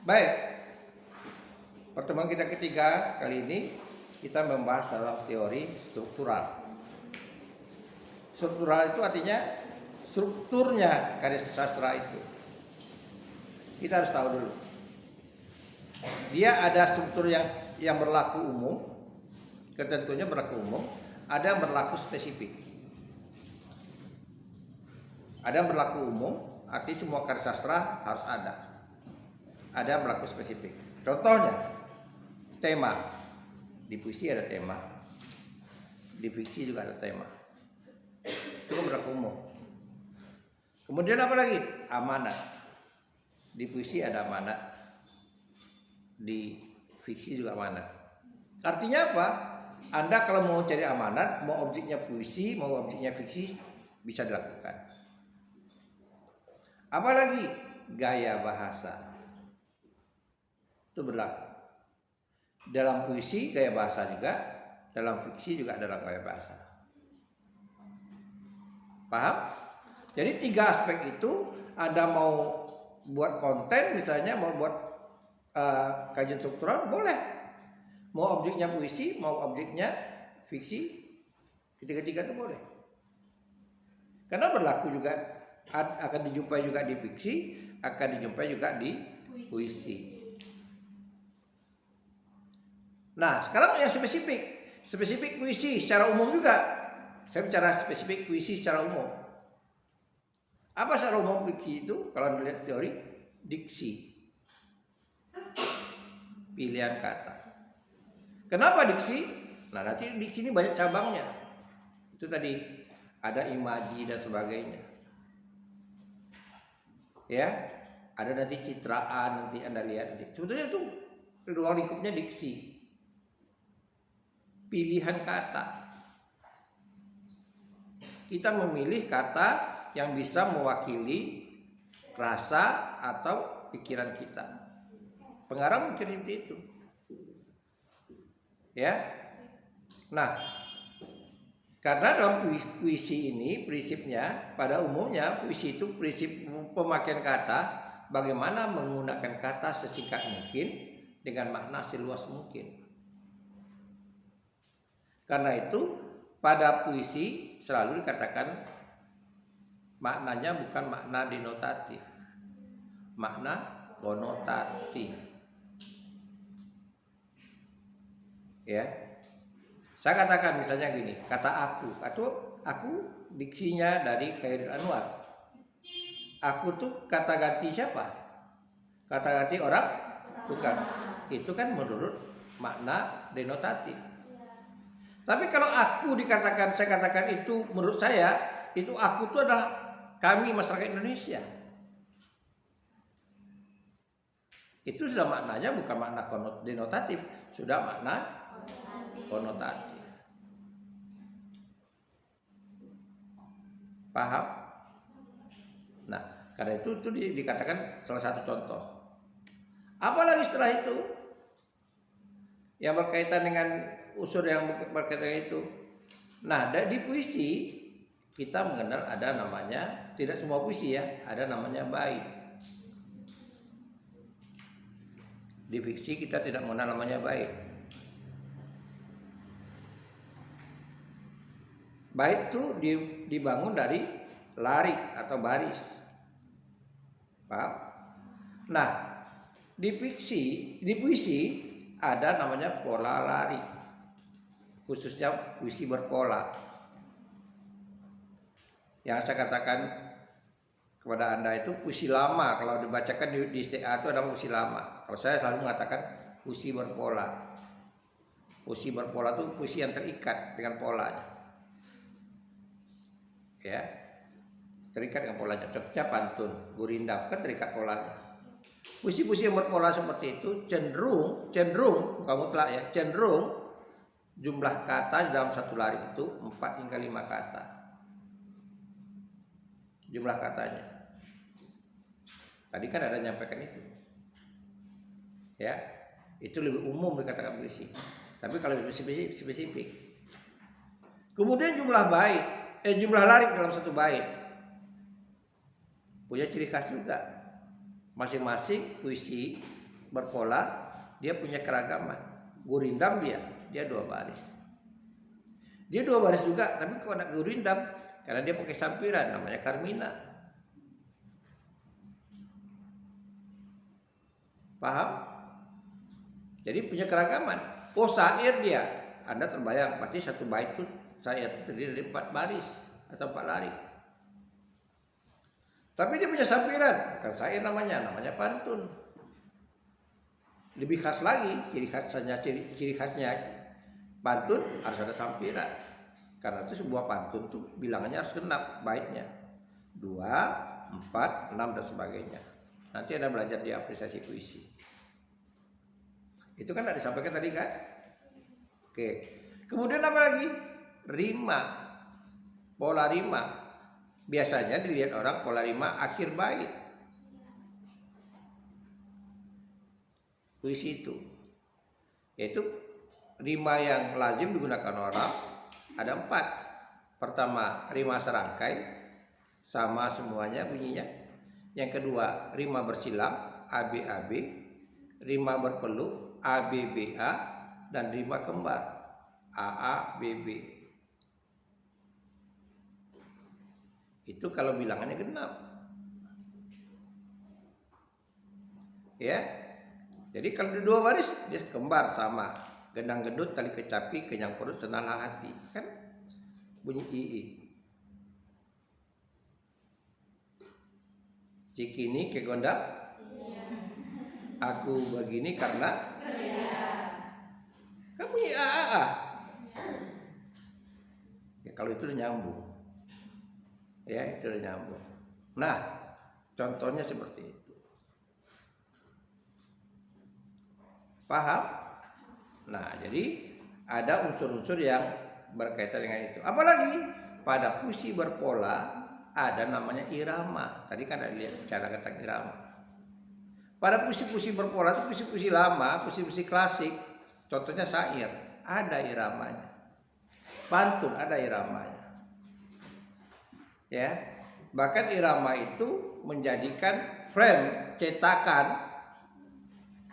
Baik, pertemuan kita ketiga kali ini kita membahas dalam teori struktural. Struktural itu artinya strukturnya karya sastra itu. Kita harus tahu dulu. Dia ada struktur yang berlaku umum, ketentuannya berlaku umum, ada yang berlaku spesifik. Ada yang berlaku umum, arti semua karya sastra harus ada. Ada yang berlaku spesifik. Contohnya, tema. Di puisi ada tema. Di fiksi juga ada tema. Itu kan berlaku umum. Kemudian apa lagi? Amanat. Di puisi ada amanat. Di fiksi juga amanat. Artinya apa? Anda kalau mau cari amanat, mau objeknya puisi, mau objeknya fiksi, bisa dilakukan. Apalagi gaya bahasa. Itu berlaku. Dalam puisi gaya bahasa juga, dalam fiksi juga ada gaya bahasa. Paham? Jadi 3 aspek itu, Anda mau buat konten misalnya, mau buat kajian struktural, boleh. Mau objeknya puisi, mau objeknya fiksi, ketiga-tiga itu boleh. Karena berlaku juga, akan dijumpai juga di fiksi, akan dijumpai juga di puisi. Nah, sekarang yang spesifik puisi secara umum juga. Saya bicara spesifik puisi secara umum. Apa secara umum puisi itu? Kalau dilihat teori, diksi, pilihan kata. Kenapa diksi? Nah, nanti diksi ini banyak cabangnya. Itu tadi ada imaji dan sebagainya. Ya, ada nanti citraan, nanti Anda lihat nanti. Sebetulnya itu ruang lingkupnya diksi. Pilihan kata. Kita memilih kata yang bisa mewakili rasa atau pikiran kita. Pengarang mikir seperti itu. Ya. Nah, karena dalam puisi ini prinsipnya, pada umumnya puisi itu prinsip pemakaian kata, bagaimana menggunakan kata sesingkat mungkin dengan makna seluas mungkin. Karena itu pada puisi selalu dikatakan maknanya bukan makna denotatif, makna konotatif. Ya, saya katakan misalnya gini, kata aku diksinya dari Khairil Anwar. Aku tuh kata ganti siapa? Kata ganti orang? Bukan. Itu kan menurut makna denotatif. Tapi kalau aku saya katakan itu menurut saya, itu aku itu adalah kami masyarakat Indonesia. Itu sudah maknanya bukan makna denotatif, sudah makna konotatif. Paham? Nah, karena itu dikatakan salah satu contoh. Apalagi setelah itu yang berkaitan dengan unsur yang berkaitan itu. Nah, di puisi kita mengenal ada namanya, tidak semua puisi ya, ada namanya bait. Di fiksi kita tidak mengenal namanya bait. Bait itu dibangun dari larik atau baris. Paham? Nah, di puisi ada namanya pola larik. Khususnya puisi berpola. Yang saya katakan kepada Anda itu puisi lama. Kalau dibacakan di STA itu ada puisi lama. Kalau saya selalu mengatakan puisi berpola. Puisi berpola itu puisi yang terikat dengan polanya. Ya, terikat dengan polanya. Contohnya pantun, gurindam kan terikat polanya. Puisi-puisi yang berpola seperti itu cenderung bukan mutlak ya, cenderung jumlah kata dalam satu larik itu 4 hingga 5 kata. Jumlah katanya. Tadi kan ada nyampaikan itu. Ya, itu lebih umum dikatakan puisi. Tapi kalau spesifik. Kemudian jumlah larik dalam satu bait punya ciri khas juga. Masing-masing puisi berpola dia punya keragaman. Gurindam dia 2 baris. Dia 2 baris juga, tapi kok anak gurindam karena dia pakai sampiran namanya Carmina. Paham? Jadi punya keragaman. Oh, syair dia. Anda terbayang, berarti satu bait itu syair itu terdiri dari 4 baris atau 4 lari. Tapi dia punya sampiran, bukan syair namanya pantun. Lebih khas lagi, ciri khasnya pantun harus ada sampiran. Karena itu sebuah pantun tuh bilangannya harus genap baitnya. 2, 4, 6 dan sebagainya. Nanti Anda belajar di apresiasi puisi. Itu kan tidak disampaikan tadi kan? Oke. Kemudian apa lagi? Rima. Pola rima. Biasanya dilihat orang pola rima akhir bait. Puisi itu. Yaitu rima yang lazim digunakan orang ada 4. Pertama, rima serangkai sama semuanya bunyinya. Yang kedua, rima bersilang ABAB, rima berpeluk ABBA, dan rima kembar AABB. Itu kalau bilangannya genap. Ya. Jadi kalau di 2 baris dia kembar sama. Gendang gendut tali kecapi kenyang perut senang hati, kan bunyi ii. Cikini ke gondang, aku begini karena kan bunyi a. Ya, kalau itu udah nyambung, ya itu udah nyambung. Nah, contohnya seperti itu. Paham? Nah, jadi ada unsur-unsur yang berkaitan dengan itu. Apalagi pada puisi berpola ada namanya irama. Tadi kan ada lihat cara tentang irama. Pada puisi-puisi berpola itu puisi-puisi lama, puisi-puisi klasik, contohnya syair, ada iramanya. Pantun ada iramanya. Ya. Bahkan irama itu menjadikan frame cetakan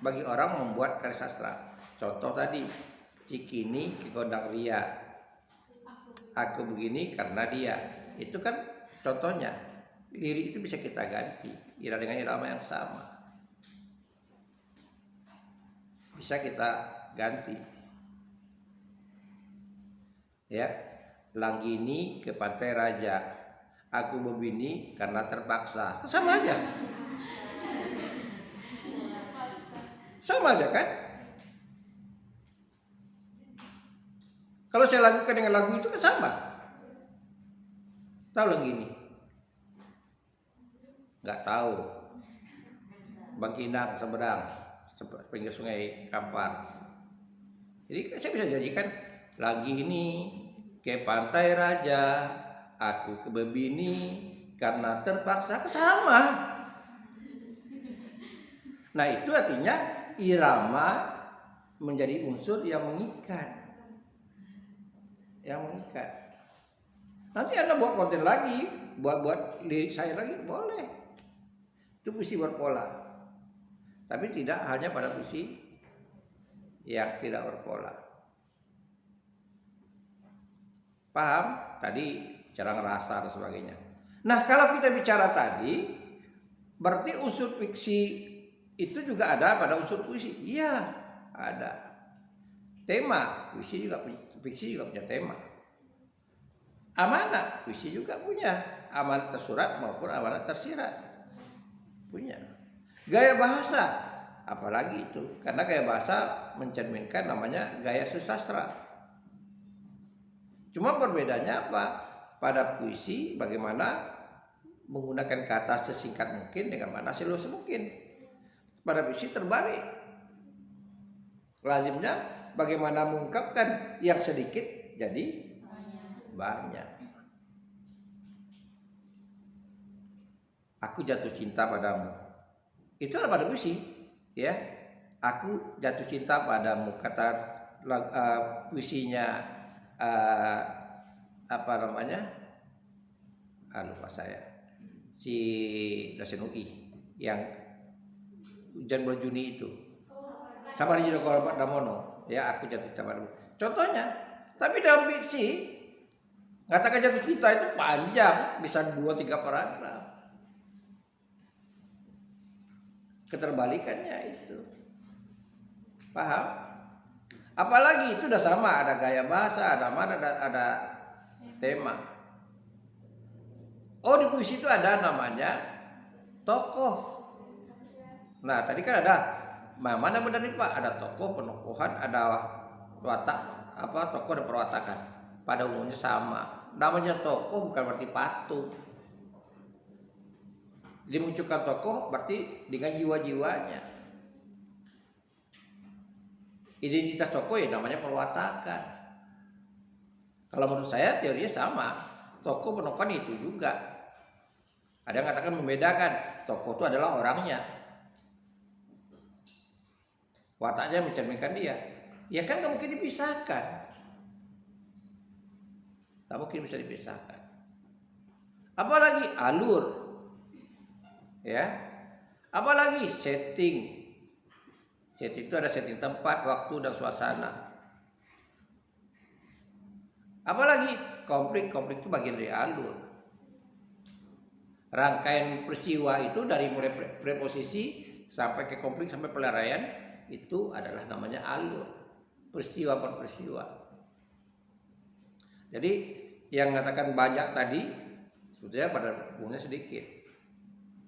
bagi orang membuat karya sastra. Contoh tadi, Cikini ke gondang ria, aku begini karena dia. Itu kan contohnya. Lirik itu bisa kita ganti irama dengan irama yang sama. Bisa kita ganti. Ya, Langgini ke pantai raja, aku begini karena terpaksa. Sama aja. Sama aja kan? Kalau saya lakukan dengan lagu itu kan sama. Tahu Langgini? Nggak tahu. Bangkinang seberang, pinggir sungai Kampar. Jadi saya bisa jadikan Langgini ke pantai raja, aku ke Bebini karena terpaksa. Sama. Nah, itu artinya irama menjadi unsur yang mengikat. Nanti Anda buat konten lagi, buat lirik saya lagi, boleh. Itu puisi berpola. Tapi tidak hanya pada puisi yang tidak berpola. Paham? Tadi cara ngerasa dan sebagainya. Nah, kalau kita bicara tadi, berarti unsur fiksi itu juga ada pada unsur puisi. Iya, ada. Tema, fiksi juga punya tema. Amanat, puisi juga punya. Amanat tersurat maupun amanat tersirat. Punya. Gaya bahasa, apalagi itu. Karena gaya bahasa mencerminkan namanya gaya sastra. Cuma perbedaannya apa? Pada puisi bagaimana menggunakan kata sesingkat mungkin dengan mana seluas mungkin. Pada puisi terbalik. Lazimnya bagaimana mengungkapkan yang sedikit jadi banyak. Aku jatuh cinta padamu. Itu pada puisi, ya. Aku jatuh cinta padamu, kata puisinya apa namanya? Lupa saya. Si dosen UI yang Hujan Bulan Juni itu. Sama di Joko Damono, ya aku jatuh cinta padamu. Contohnya, tapi dalam fiksi katakan jatuh cinta itu panjang, bisa 2-3 paragraf. Keterbalikannya itu, paham? Apalagi itu udah sama, ada gaya bahasa, ada mana, ada tema. Oh, di puisi itu ada namanya tokoh. Nah, tadi kan ada mana benar nih Pak? Ada tokoh, penokohan, ada watak, tokoh dan perwatakan. Pada umumnya sama. Namanya tokoh bukan berarti patung. Dimunculkan tokoh berarti dengan jiwa-jiwanya. Identitas tokoh ya namanya perwatakan. Kalau menurut saya teorinya sama. Tokoh penokohan itu juga. Ada yang katakan membedakan. Tokoh itu adalah orangnya. Wataknya mencerminkan dia. Ya kan gak mungkin dipisahkan. Gak mungkin bisa dipisahkan. Apalagi alur. Ya. Apalagi setting. Setting itu ada setting tempat, waktu, dan suasana. Apalagi konflik itu bagian dari alur. Rangkaian peristiwa itu dari mulai preposisi sampai ke konflik sampai pelarian itu adalah namanya alur. Peristiwa per peristiwa. Jadi yang mengatakan banyak tadi sebetulnya pada umumnya sedikit.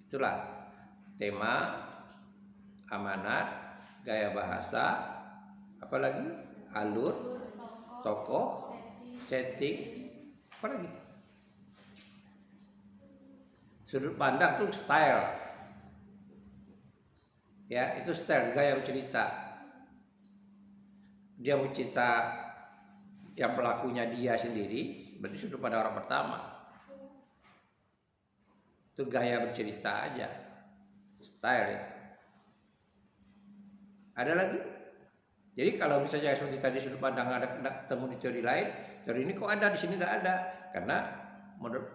Itulah tema, amanat, gaya bahasa, apalagi alur, tokoh, setting, apalagi sudut pandang tuh style, ya itu style, gaya bercerita. Dia bercerita yang pelakunya dia sendiri, berarti sudut pandang orang pertama. Itu gaya bercerita aja, style ya. Ada lagi? Jadi kalau misalnya seperti tadi sudut pandang ada ketemu di teori lain, teori ini kok ada di sini tidak ada? Karena menurut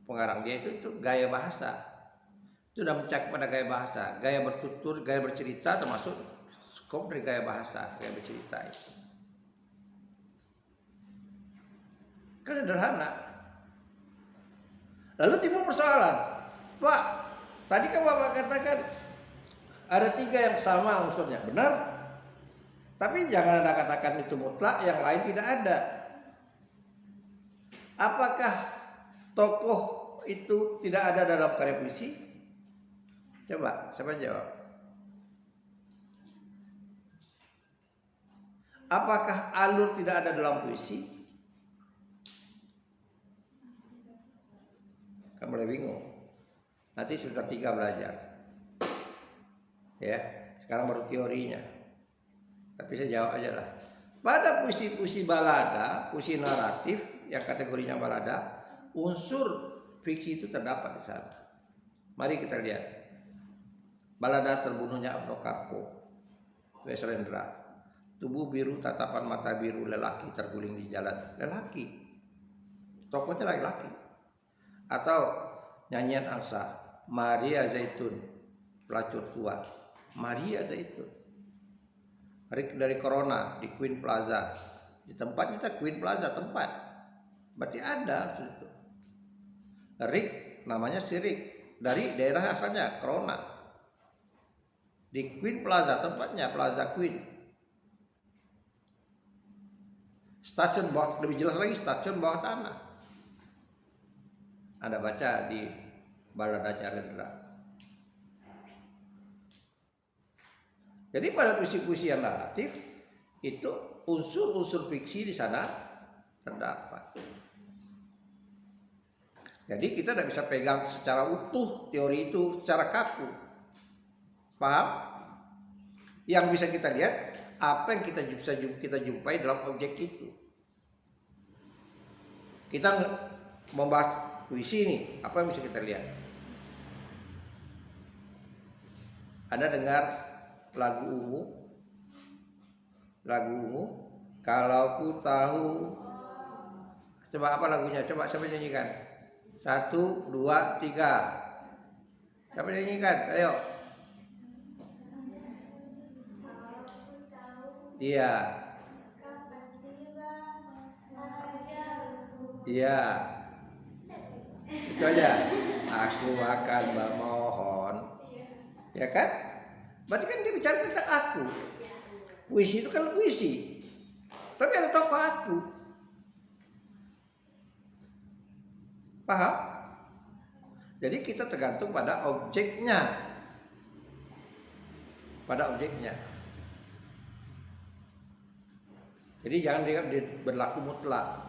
pengarang dia itu gaya bahasa. Itu sudah mencakup pada gaya bahasa, gaya bertutur, gaya bercerita termasuk skop dari gaya bahasa, gaya bercerita itu. Kan sederhana. Lalu timbul persoalan, Pak, tadi kan Bapak katakan ada 3 yang sama unsurnya, benar? Tapi jangan Anda katakan itu mutlak, yang lain tidak ada. Apakah tokoh itu tidak ada dalam karya puisi? Coba, siapa jawab? Apakah alur tidak ada dalam puisi? Kan mulai bingung. Nanti semester 3 belajar. Ya, sekarang baru teorinya. Tapi saya jawab aja lah. Pada puisi-puisi balada, puisi naratif yang kategorinya balada, unsur fiksi itu terdapat di sana. Mari kita lihat. Balada terbunuhnya Abno Karpo, Weslendra. Tubuh biru, tatapan mata biru, lelaki terguling di jalan. Lelaki. Tokohnya laki-laki. Atau nyanyian angsa, Maria Zaitun, pelacur tua. Maria Zaitun. Rick dari Corona di Queen Plaza. Di tempat kita Queen Plaza tempat. Berarti ada itu. Rick namanya si Rick dari daerah asalnya Corona. Di Queen Plaza tempatnya Plaza Queen. Stasiun bawah, lebih jelas lagi stasiun bawah tanah. Anda baca di Balada Carendra. Jadi pada puisi-puisi yang naratif itu unsur-unsur fiksi di sana terdapat. Jadi kita tidak bisa pegang secara utuh teori itu secara kaku. Paham? Yang bisa kita lihat apa yang kita jumpai dalam objek itu. Kita membahas puisi ini, apa yang bisa kita lihat? Anda dengar lagu ungu, kalau ku tahu. Coba apa lagunya? Coba siapa nyanyikan? 1, 2, 3. Siapa nyanyikan? Ayo. Iya. Iya. Itu aja. Aku akan memohon. Ya kan? Berarti kan dia bicara tentang aku. Puisi itu kan puisi. Tapi ada tokoh aku. Paham? Jadi kita tergantung pada objeknya. Pada objeknya. Jadi jangan berlaku mutlak.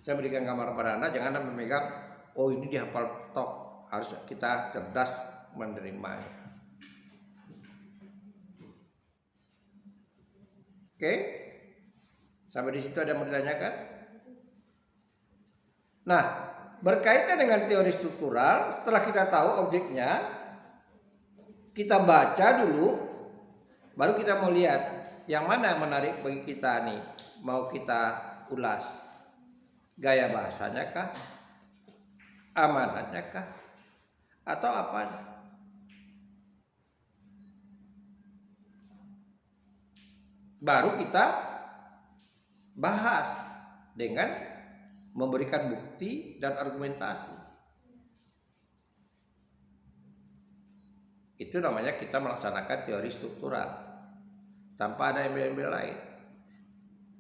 Saya berikan gambar pada Anda, jangan Anda memegang, oh ini dihafal tok. Harus kita cerdas menerimanya. Oke? Sampai di situ ada yang mau ditanyakan? Nah, berkaitan dengan teori struktural, setelah kita tahu objeknya, kita baca dulu, baru kita mau lihat yang mana yang menarik bagi kita nih, mau kita ulas. Gaya bahasanya kah? Amanatnya kah? Atau apa? Baru kita bahas dengan memberikan bukti dan argumentasi. Itu namanya kita melaksanakan teori struktural tanpa ada embel-embel lain.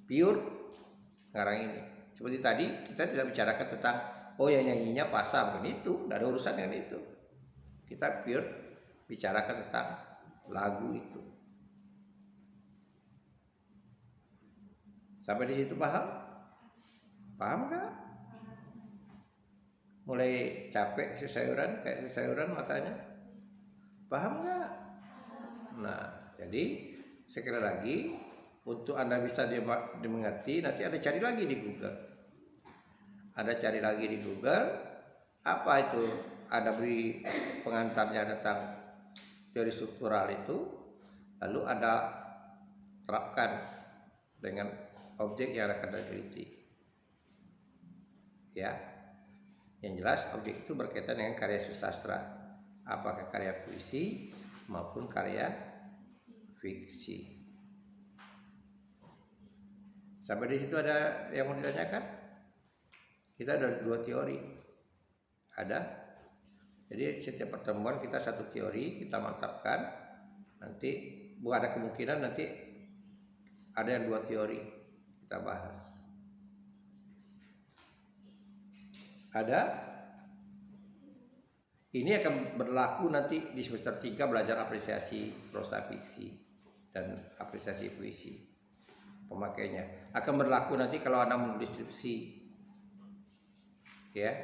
Pure ngarang ini. Seperti tadi kita tidak bicarakan tentang oh yang nyanyinya pasang, bukan itu, tidak ada urusan dengan itu. Kita pure bicarakan tentang lagu itu. Sampai di situ paham? Paham nggak? Mulai capek sesayuran, kayak sesayuran matanya. Paham nggak? Nah, jadi sekali lagi untuk Anda bisa dimengerti, nanti Anda cari lagi di Google. Anda cari lagi di Google, apa itu? Ada beri pengantarnya tentang teori struktural itu, lalu Anda terapkan dengan objek yang akan Anda teliti. Ya, yang jelas objek itu berkaitan dengan karya sastra, apakah karya puisi maupun karya fiksi. Sampai di situ ada yang mau ditanyakan? Kita ada 2 teori. Ada. Jadi setiap pertemuan kita satu teori, kita mantapkan. Nanti ada kemungkinan nanti ada yang 2 teori kita bahas. Ada. Ini akan berlaku nanti di semester 3 belajar apresiasi prosa fiksi dan apresiasi puisi. Pemakainya akan berlaku nanti kalau Anda menulis skripsi. Ya,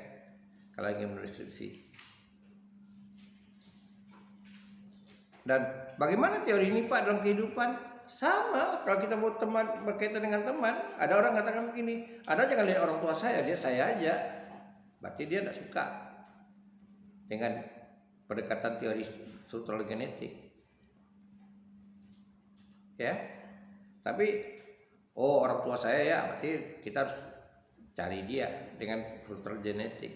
kalau ingin menulis skripsi. Dan bagaimana teori ini Pak dalam kehidupan? Sama, kalau kita mau teman berkaitan dengan teman, ada orang katakan begini, Anda jangan lihat orang tua saya, dia saya aja. Berarti dia tidak suka dengan pendekatan teori struktural genetik. Ya. Tapi orang tua saya ya, berarti kita harus cari dia dengan struktural genetik.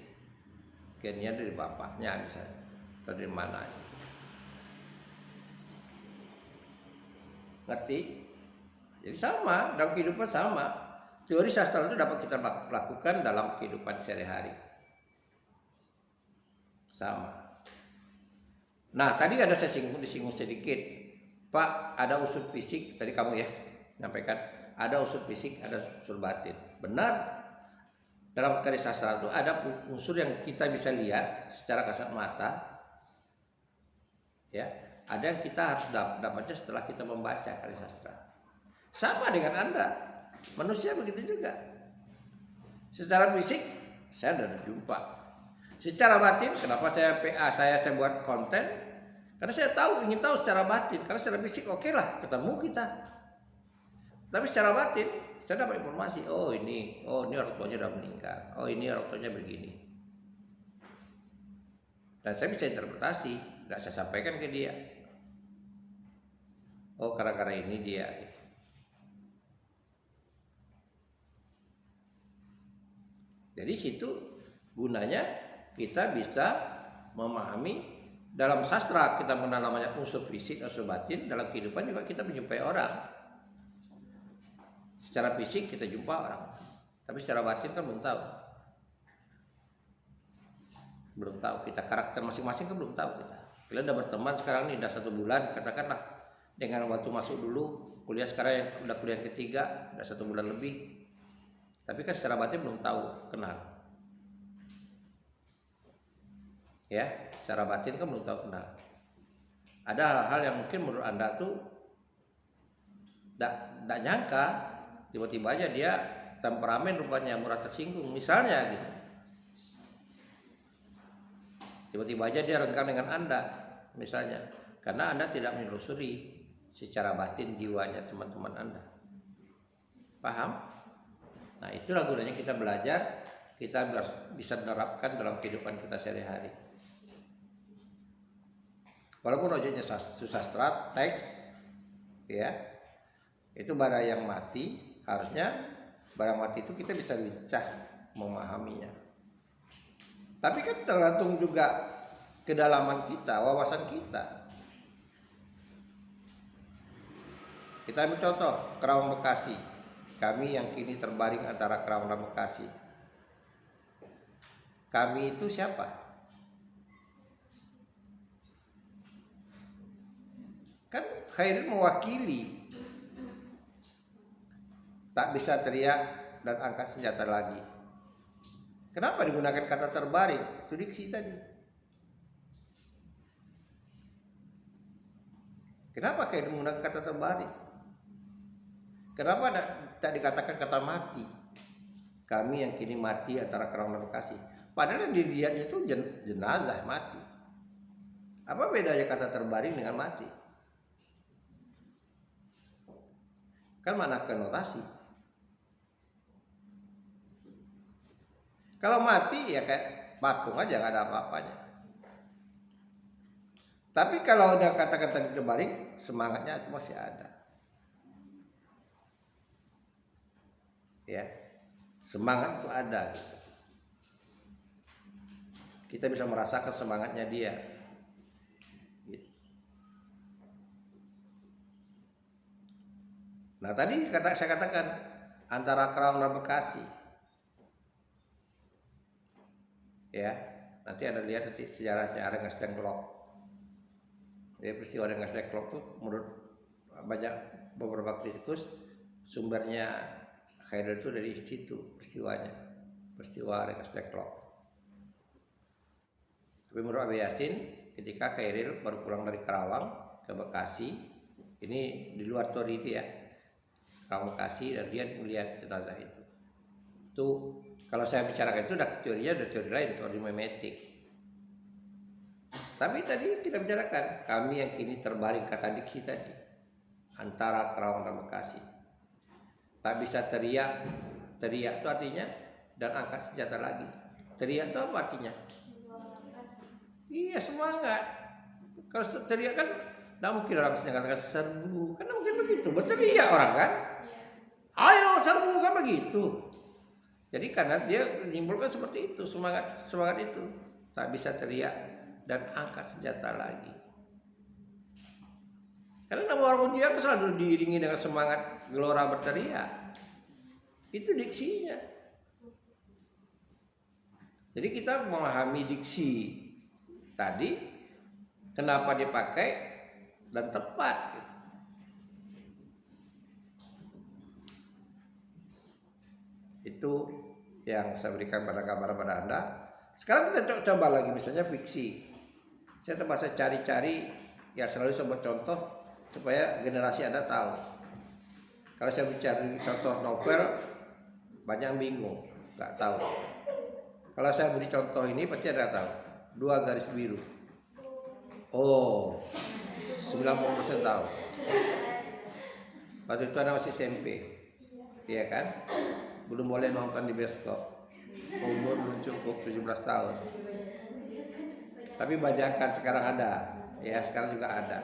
Gennya dari bapaknya misalnya, atau dari mana. Ngerti? Jadi sama, dalam kehidupan sama. Teori sastra itu dapat kita lakukan dalam kehidupan sehari-hari. Sama. Nah, tadi ada saya disinggung sedikit. Pak, ada unsur fisik, tadi kamu ya nyampaikan, ada unsur fisik, ada unsur batin. Benar. Dalam karya sastra itu ada unsur yang kita bisa lihat secara kasat mata. Ya, ada yang kita harus dapatnya setelah kita membaca karya sastra. Sama dengan Anda, manusia begitu juga. Secara fisik saya sudah jumpa. Secara batin, kenapa saya PA saya buat konten? Karena saya ingin tahu secara batin. Karena secara fisik oke lah, ketemu kita. Tapi secara batin saya dapat informasi, oh ini orang tuanya sudah meninggal, oh ini orang tuanya begini. Dan saya bisa interpretasi, nggak saya sampaikan ke dia. Oh gara-gara ini dia. Jadi situ gunanya kita bisa memahami dalam sastra kita mengenal namanya unsur fisik, unsur batin. Dalam kehidupan juga kita menjumpai orang. Secara fisik kita jumpa orang, tapi secara batin kan belum tahu. Belum tahu kita, karakter masing-masing kan belum tahu kita. Kalian udah berteman sekarang nih, udah 1 bulan, katakanlah dengan waktu masuk dulu kuliah, sekarang yang udah kuliah ketiga, udah 1 bulan lebih. Tapi kan secara batin belum tahu, kenal. Ya, secara batin kan belum tahu, kenal. Ada hal-hal yang mungkin menurut Anda tuh tidak nyangka, tiba-tiba aja dia temperamen rupanya, mudah tersinggung, misalnya gitu. Tiba-tiba aja dia renggang dengan Anda, misalnya, karena Anda tidak menelusuri secara batin jiwanya teman-teman Anda. Paham? Nah, itulah gunanya kita belajar, kita bisa menerapkan dalam kehidupan kita sehari-hari. Walaupun objeknya sastra, teks, ya, itu barang yang mati, harusnya barang mati itu kita bisa lincah memahaminya. Tapi kan tergantung juga kedalaman kita, wawasan kita. Kita ambil contoh Kerawang Bekasi. Kami yang kini terbaring antara Kerawang dan Bekasi. Kami itu siapa? Kan Khairil mewakili. Tak bisa teriak dan angkat senjata lagi. Kenapa digunakan kata terbaring? Itu diksi tadi. Kenapa Khairil menggunakan kata terbaring? Kenapa tak dikatakan kata mati? Kami yang kini mati antara Kerawang dan Bekasi. Padahal yang dilihatnya itu jenazah mati. Apa bedanya kata terbaring dengan mati? Kan makna konotasi. Kalau mati ya kayak patung aja, nggak ada apa-apanya. Tapi kalau udah kata-kata terbaring, semangatnya itu masih ada. Ya, semangat itu ada. Kita bisa merasakan semangatnya dia. Nah, tadi saya katakan antara Kerawang dan Bekasi. Ya, nanti Anda lihat nanti sejarahnya Rengas Dengklok. Jadi peristiwa Rengas Dengklok itu menurut banyak beberapa kritikus sumbernya Khairil itu dari situ peristiwanya, peristiwa Rengas Dengklok. Tapi menurut Abi Yasin, ketika Khairil baru pulang dari Kerawang ke Bekasi, ini di luar teori itu ya, Kerawang Bekasi, dan dia melihat jenazah itu. Itu kalau saya bicarakan itu udah teorinya, udah teori lain, teori memetik. Tapi tadi kita bicarakan kami yang kini terbaring, kata diksi tadi, antara Kerawang dan Bekasi. Tak bisa teriak, teriak itu artinya dan angkat senjata lagi. Teriak itu apa artinya? Iya, semangat. Kalau teriak kan tidak mungkin orang katakan serbu, kan mungkin begitu. Berteriak orang kan? Ayo serbu, kan begitu. Jadi karena dia menyimpulkan seperti itu, semangat itu. Tak bisa teriak dan angkat senjata lagi. Karena nama orang ujian selalu diiringi dengan semangat gelora berteriak. Itu diksinya. Jadi kita memahami diksi tadi, kenapa dipakai dan tepat. Itu yang saya berikan pada gambaran pada Anda. Sekarang kita coba lagi misalnya fiksi. Saya terpaksa cari-cari yang selalu saya buat contoh supaya generasi Anda tahu. Kalau saya bicara contoh novel, banyak yang bingung, nggak tahu. Kalau saya beri contoh ini pasti Anda tahu. 2 garis biru. Oh, 90% tahu. Waktu itu Anda masih SMP, iya kan? Belum boleh nonton di bioskop, umur belum cukup 17 tahun. Tapi bajakan sekarang ada, ya sekarang juga ada.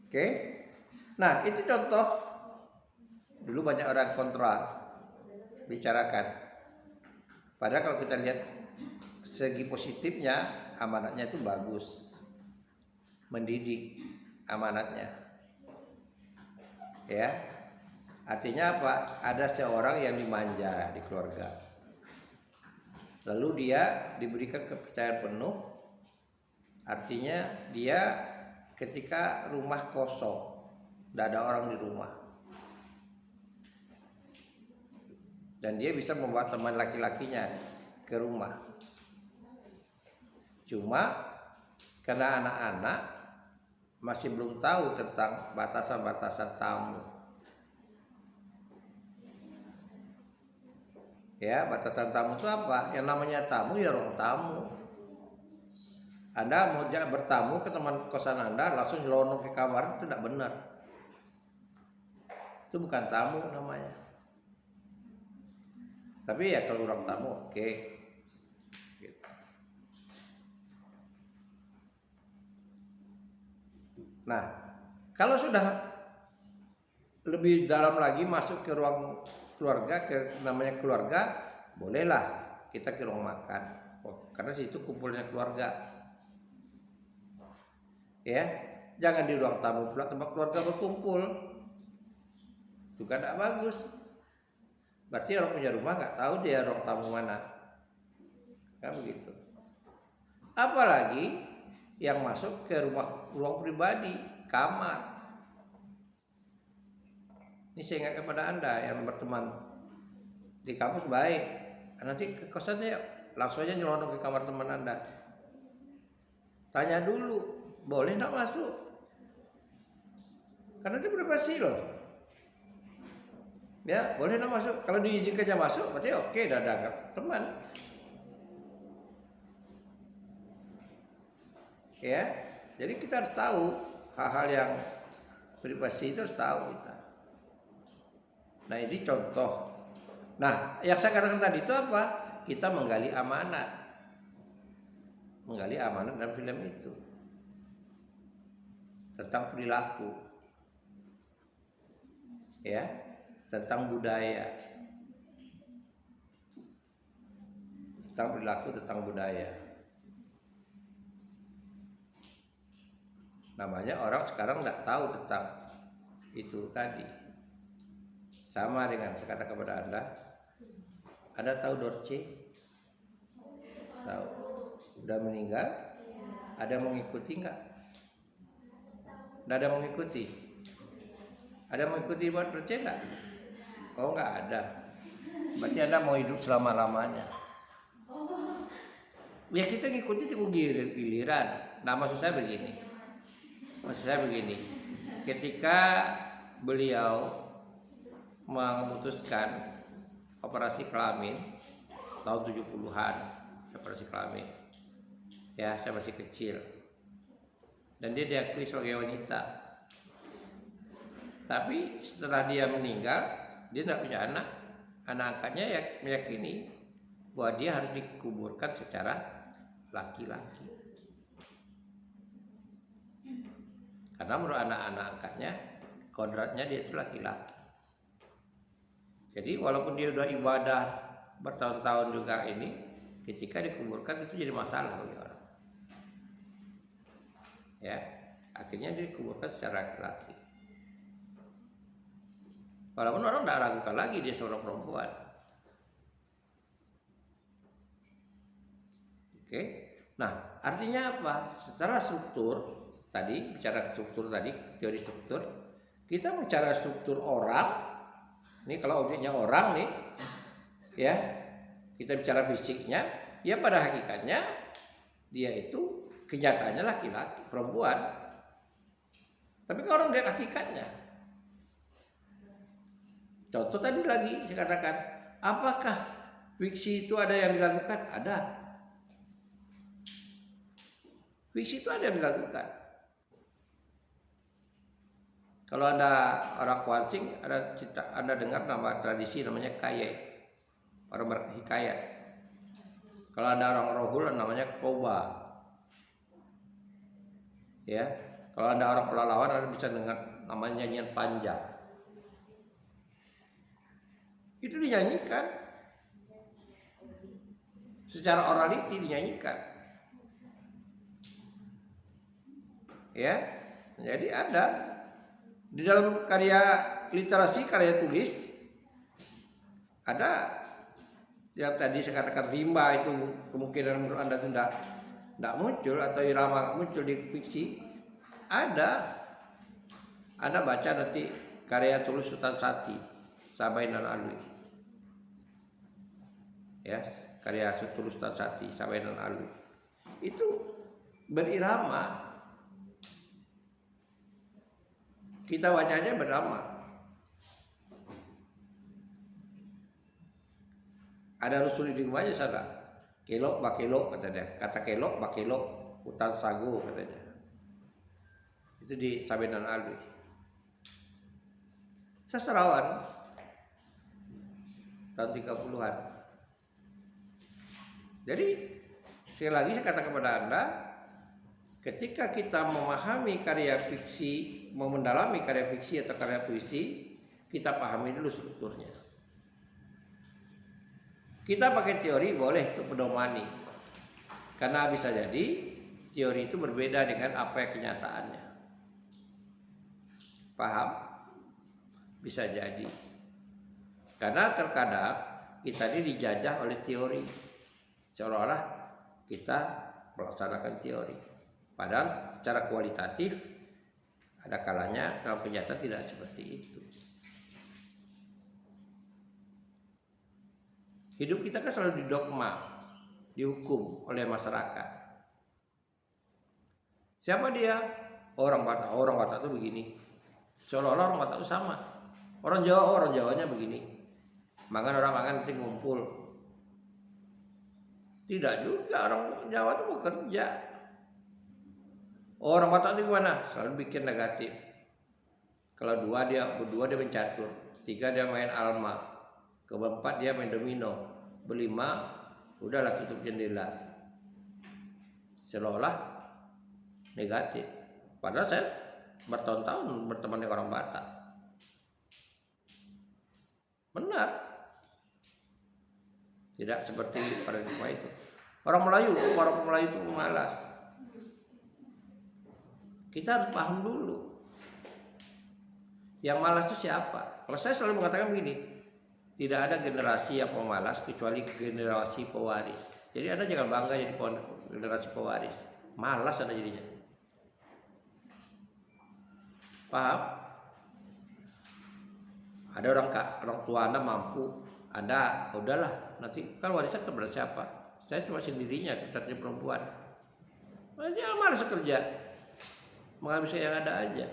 Oke, nah itu contoh. Dulu banyak orang kontra bicarakan. Padahal kalau kita lihat segi positifnya, amanatnya itu bagus. mendidik amanatnya. Ya. Artinya apa? Ada seorang yang dimanja di keluarga. Lalu dia diberikan kepercayaan penuh. Artinya dia ketika rumah kosong, tidak ada orang di rumah, dan dia bisa membawa teman laki-lakinya ke rumah. Cuma karena anak-anak masih belum tahu tentang batasan-batasan tamu. Ya, batasan tamu itu apa? Yang namanya tamu ya ruang tamu. Anda mau bertamu ke teman kosan Anda langsung nyelonong ke kamar, itu tidak benar. Itu bukan tamu namanya. Tapi ya kalau ruang tamu oke. Gitu. Nah, kalau sudah lebih dalam lagi masuk ke ruang keluarga, ke namanya keluarga, bolehlah kita ke ruang makan. Karena situ kumpulnya keluarga. Ya, jangan di ruang tamu pula tempat keluarga berkumpul. Itu kan tidak bagus. Berarti orang punya rumah nggak tahu dia ruang tamu mana. Kan begitu. Apalagi yang masuk ke ruang pribadi, kamar. Ini saya ingat kepada Anda yang berteman di kampus baik. Nanti ke kosannya langsung aja nyelonong ke kamar teman Anda. Tanya dulu, boleh nggak masuk? Karena itu privasi loh. Ya, boleh nggak masuk? Kalau diizinkannya masuk, berarti oke, dah ada teman. Ya, jadi kita harus tahu hal-hal yang privasi itu harus tahu kita. Nah, ini contoh. Nah, yang saya katakan tadi itu apa? Kita menggali amanat. Menggali amanat dalam film itu. Tentang perilaku. Ya, tentang budaya. Tentang perilaku, tentang budaya. Namanya orang sekarang nggak tahu tentang itu tadi. Sama dengan saya kata kepada Anda tahu Dorce? Tahu? Udah meninggal? Ada mengikuti nggak? Nggak ada mengikuti. Ada mengikuti buat Dorce nggak? Oh nggak ada. Berarti Anda mau hidup selama-lamanya. Ya kita ngikuti tunggu giliran. Nah maksud saya begini. Ketika beliau memutuskan operasi kelamin tahun 70-an, operasi kelamin. Ya, saya masih kecil. Dan dia diakui sebagai wanita. Tapi setelah dia meninggal, dia tidak punya anak. Anak angkatnya ya meyakini bahwa dia harus dikuburkan secara laki-laki. Karena menurut anak-anak angkatnya, kodratnya dia itu laki-laki. Jadi walaupun dia udah ibadah bertahun-tahun juga ini, ketika dikuburkan itu jadi masalah bagi orang. Ya, akhirnya dikuburkan secara laki-laki. Walaupun orang tidak ragukan lagi dia seorang perempuan. Oke. Nah, artinya apa? Secara struktur tadi, bicara struktur tadi, teori struktur, kita bicara struktur orang. Ini kalau objeknya orang nih, ya kita bicara fisiknya, ya pada hakikatnya dia itu kenyataannya laki-laki, perempuan. Tapi kalau orang lihat hakikatnya, contoh tadi lagi saya katakan, apakah fiksi itu ada yang dilakukan? Ada. Fiksi itu ada yang dilakukan. Kalau Anda orang Kuansing, Anda dengar nama tradisi namanya Kaye, orang berhikayat. Kalau Anda orang Rohul namanya Koba. Ya, kalau Anda orang Pelalawan Anda bisa dengar namanya nyanyian panjang. Itu dinyanyikan. Secara orality dinyanyikan. Ya, jadi ada di dalam karya literasi, karya tulis, ada yang tadi saya katakan rimba itu kemungkinan menurut Anda itu tidak muncul, atau irama muncul di fiksi. Anda baca nanti karya tulis Sultan Sati, Sabainan Alwi. Ya, karya tulis Sultan Sati, Sabainan Alwi. Itu berirama. Kita bacanya bernama. Ada rusul di rumahnya sana. Kelok bakelok katanya. Kata kelok bakelok hutan sagu katanya. Itu di Sabainan Alwi. Sastrawan tahun 30-an. Jadi sekali lagi saya katakan kepada Anda, ketika kita memahami karya fiksi, mau mendalami karya fiksi atau karya puisi, kita pahami dulu strukturnya. Kita pakai teori boleh untuk pedomani, karena bisa jadi teori itu berbeda dengan apa yang kenyataannya. Paham? Bisa jadi. Karena terkadang kita ini dijajah oleh teori, seolah-olah kita melaksanakan teori. Padahal secara kualitatif ada kalanya dalam kenyataan tidak seperti itu. Hidup kita kan selalu didogma, dihukum oleh masyarakat. Siapa dia? Orang Batak itu begini. Seolah-olah orang Batak itu sama. Orang Jawanya begini. Makan orang makan nanti ngumpul. Tidak juga, orang Jawa itu bekerja. Orang Batak itu gimana? Selalu bikin negatif. Kalau berdua dia mencatur, 3 dia main alma, keempat dia main domino, 5 udahlah tutup jendela. Seolah negatif. Padahal saya bertahun-tahun berteman dengan orang Batak. Benar. Tidak seperti paradigma itu. Orang Melayu itu malas. Kita harus paham dulu. Yang malas itu siapa? Kalau saya selalu mengatakan begini, tidak ada generasi yang pemalas kecuali generasi pewaris. Jadi Anda jangan bangga jadi generasi pewaris. Malas Anda jadinya. Paham? Ada orang tua Anda mampu, Anda udahlah, nanti kan warisan kepada siapa? Saya cuma sendirinya, seperti perempuan. Dia malas kerja, menghabiskan yang ada aja.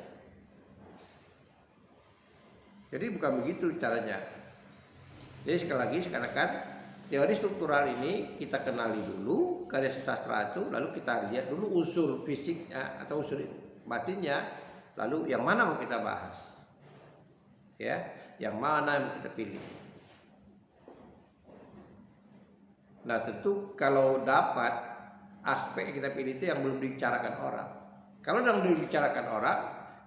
Jadi bukan begitu caranya. Jadi sekali lagi saya katakan, teori struktural ini kita kenali dulu karya sastra itu, lalu kita lihat dulu unsur fisiknya atau unsur batinnya, lalu yang mana mau kita bahas, ya, yang mana yang kita pilih. Nah tentu kalau dapat aspek yang kita pilih itu yang belum dibicarakan orang. Kalau yang belum dibicarakan orang,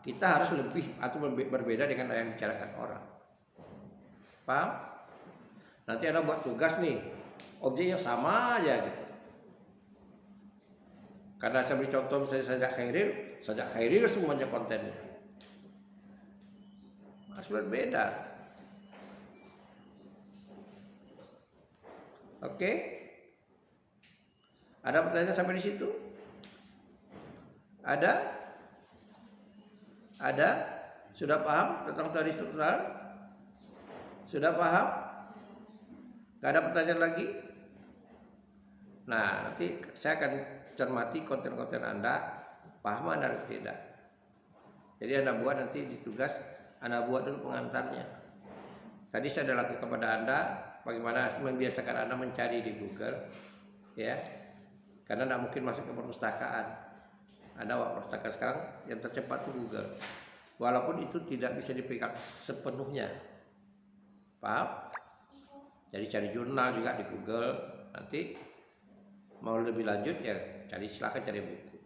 kita harus lebih atau berbeda dengan yang dibicarakan orang. Paham? Nanti Anda buat tugas nih, objeknya sama aja gitu. Karena saya beri contoh misalnya sajak khairil semuanya kontennya harus berbeda. Oke? Ada pertanyaan sampai di situ? Ada? Sudah paham tentang teori struktural? Sudah paham? Gak ada pertanyaan lagi? Nah, nanti saya akan cermati konten-konten Anda, paham Anda atau tidak. Jadi Anda buat nanti di tugas, Anda buat dulu pengantarnya. Tadi saya sudah lakukan kepada Anda, bagaimana membiasakan Anda mencari di Google, ya. Karena tidak mungkin masuk ke perpustakaan. Anda perpustakaan sekarang yang tercepat itu Google. Walaupun itu tidak bisa dipegang sepenuhnya. Paham? Jadi cari jurnal juga di Google. Nanti mau lebih lanjut ya silakan cari buku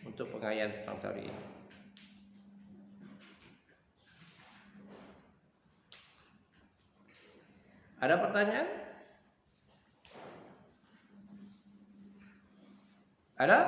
untuk pengayaan tentang teori ini. Ada pertanyaan? Ada?